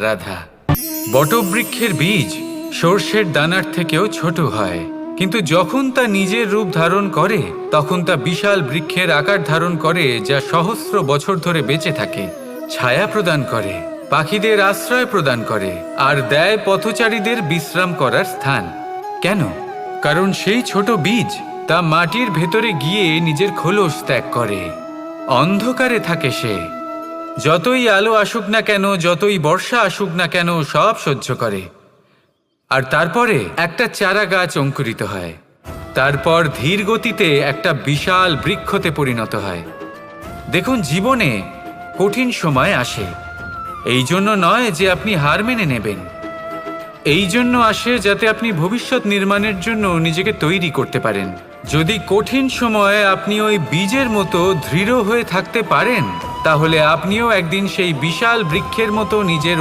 রাধা, বটবৃক্ষের বীজ সর্ষের দানার থেকেও ছোট হয়, কিন্তু যখন তা নিজের রূপ ধারণ করে তখন তা বিশাল বৃক্ষের আকার ধারণ করে, যা সহস্র বছর ধরে বেঁচে থাকে, ছায়া প্রদান করে, পাখিদের আশ্রয় প্রদান করে আর দেয় পথচারীদের বিশ্রাম করার স্থান। কেন? কারণ সেই ছোট বীজ তা মাটির ভেতরে গিয়ে নিজের খোলস ত্যাগ করে। অন্ধকারে থাকে সে, যতই আলো আসুক না কেন, যতই বর্ষা আসুক না কেন, সব সহ্য করে। আর তারপরে একটা চারা গাছ অঙ্কুরিত হয়, তারপর ধীর গতিতে একটা বিশাল বৃক্ষতে পরিণত হয়। দেখুন, জীবনে কঠিন সময় আসে, এই জন্য নয় যে আপনি হার মেনে নেবেন, এই জন্য আসে যাতে আপনি ভবিষ্যৎ নির্মাণের জন্য নিজেকে তৈরি করতে পারেন। যদি কঠিন সময়ে আপনি ওই বীজের মতো দৃঢ় হয়ে থাকতে পারেন, তাহলে আপনিও একদিন সেই বিশাল বৃক্ষের মতো নিজের